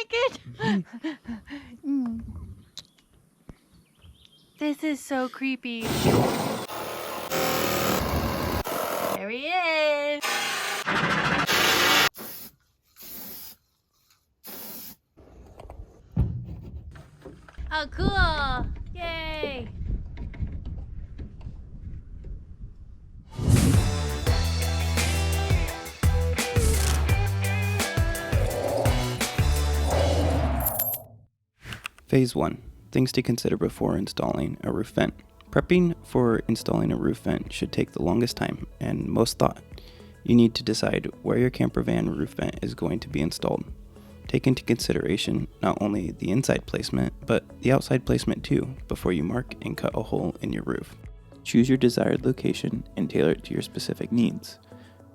like it? Mm. This is so creepy. There he is. Oh, cool. Yay. Phase 1. Things to consider before installing a roof vent. Prepping for installing a roof vent should take the longest time and most thought. You need to decide where your campervan roof vent is going to be installed. Take into consideration not only the inside placement, but the outside placement too before you mark and cut a hole in your roof. Choose your desired location and tailor it to your specific needs.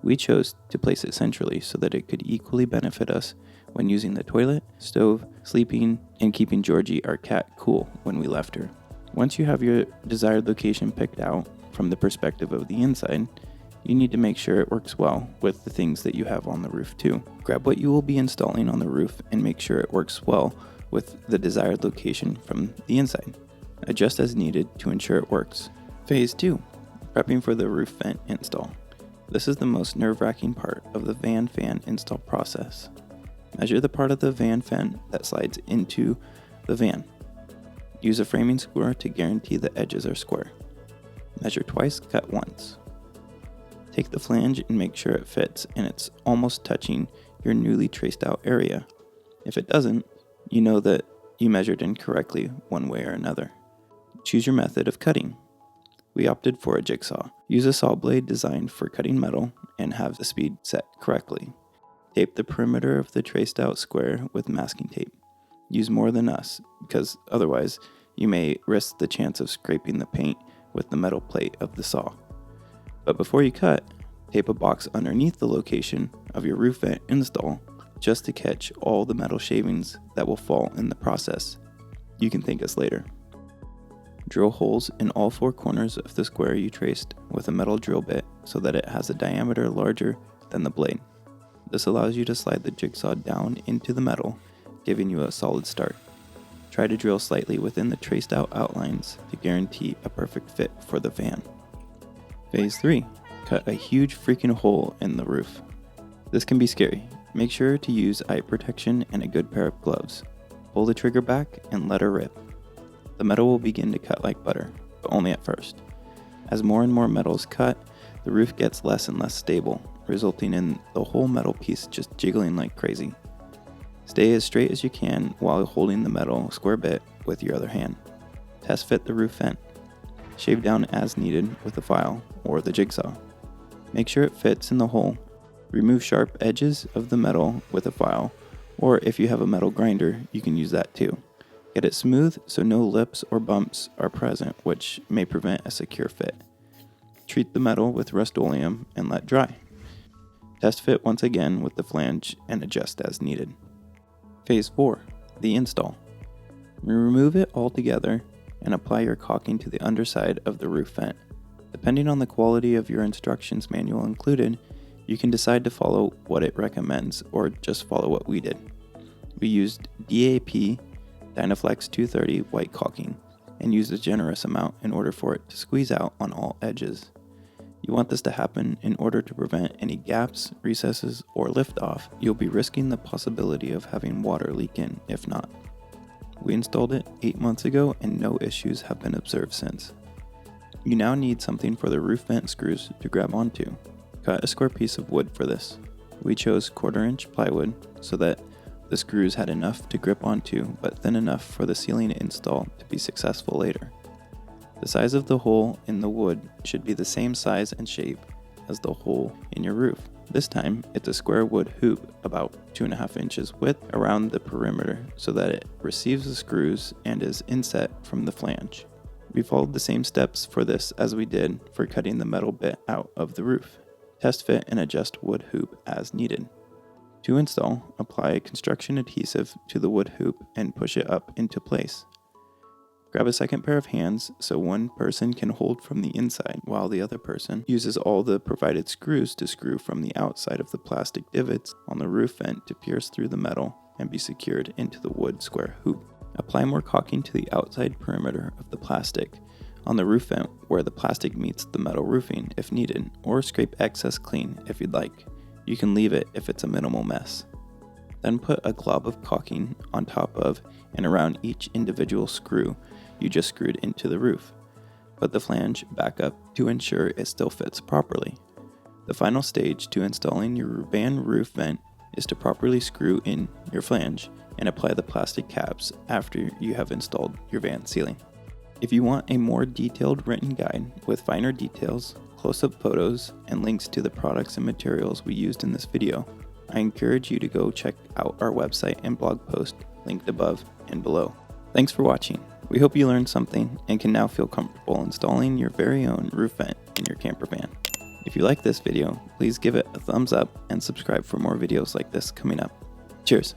We chose to place it centrally so that it could equally benefit us when using the toilet, stove, sleeping, and keeping Georgie, our cat, cool when we left her. Once you have your desired location picked out from the perspective of the inside, you need to make sure it works well with the things that you have on the roof too. Grab what you will be installing on the roof and make sure it works well with the desired location from the inside. Adjust as needed to ensure it works. Phase 2. Prepping for the roof vent install. This is the most nerve-wracking part of the van fan install process. Measure the part of the van fan that slides into the van. Use a framing square to guarantee the edges are square. Measure twice, cut once. Take the flange and make sure it fits and it's almost touching your newly traced out area. If it doesn't, you know that you measured incorrectly one way or another. Choose your method of cutting. We opted for a jigsaw. Use a saw blade designed for cutting metal and have the speed set correctly. Tape the perimeter of the traced out square with masking tape. Use more than us, because otherwise you may risk the chance of scraping the paint with the metal plate of the saw. But before you cut, tape a box underneath the location of your roof vent install just to catch all the metal shavings that will fall in the process. You can thank us later. Drill holes in all 4 corners of the square you traced with a metal drill bit so that it has a diameter larger than the blade. This allows you to slide the jigsaw down into the metal, giving you a solid start. Try to drill slightly within the traced out outlines to guarantee a perfect fit for the van. Phase 3. Cut a huge freaking hole in the roof. This can be scary. Make sure to use eye protection and a good pair of gloves. Pull the trigger back and let her rip. The metal will begin to cut like butter, but only at first. As more and more metal is cut, the roof gets less and less stable, resulting in the whole metal piece just jiggling like crazy. Stay as straight as you can while holding the metal square bit with your other hand. Test fit the roof vent. Shave down as needed with a file or the jigsaw. Make sure it fits in the hole. Remove sharp edges of the metal with a file, or if you have a metal grinder, you can use that too. Get it smooth so no lips or bumps are present, which may prevent a secure fit. Treat the metal with Rust-Oleum and let dry. Test fit once again with the flange and adjust as needed. Phase 4. The install. Remove it all together and apply your caulking to the underside of the roof vent. Depending on the quality of your instructions manual included, you can decide to follow what it recommends or just follow what we did. We used DAP Dynaflex 230 white caulking and used a generous amount in order for it to squeeze out on all edges. You want this to happen in order to prevent any gaps, recesses, or lift off. You'll be risking the possibility of having water leak in if not. We installed it 8 months ago and no issues have been observed since. You now need something for the roof vent screws to grab onto. Cut a square piece of wood for this. We chose 1/4 inch plywood so that the screws had enough to grip onto, but thin enough for the ceiling install to be successful later. The size of the hole in the wood should be the same size and shape as the hole in your roof. This time, it's a square wood hoop about 2.5 inches width around the perimeter so that it receives the screws and is inset from the flange. We followed the same steps for this as we did for cutting the metal bit out of the roof. Test fit and adjust wood hoop as needed. To install, apply construction adhesive to the wood hoop and push it up into place. Grab a second pair of hands so one person can hold from the inside while the other person uses all the provided screws to screw from the outside of the plastic divots on the roof vent to pierce through the metal and be secured into the wood square hoop. Apply more caulking to the outside perimeter of the plastic on the roof vent where the plastic meets the metal roofing if needed, or scrape excess clean if you'd like. You can leave it if it's a minimal mess. Then put a glob of caulking on top of and around each individual screw you just screwed into the roof. Put the flange back up to ensure it still fits properly. The final stage to installing your van roof vent is to properly screw in your flange and apply the plastic caps after you have installed your van ceiling. If you want a more detailed written guide with finer details, close-up photos, and links to the products and materials we used in this video, I encourage you to go check out our website and blog post linked above and below. Thanks for watching. We hope you learned something and can now feel comfortable installing your very own roof vent in your camper van. If you like this video, please give it a thumbs up and subscribe for more videos like this coming up. Cheers!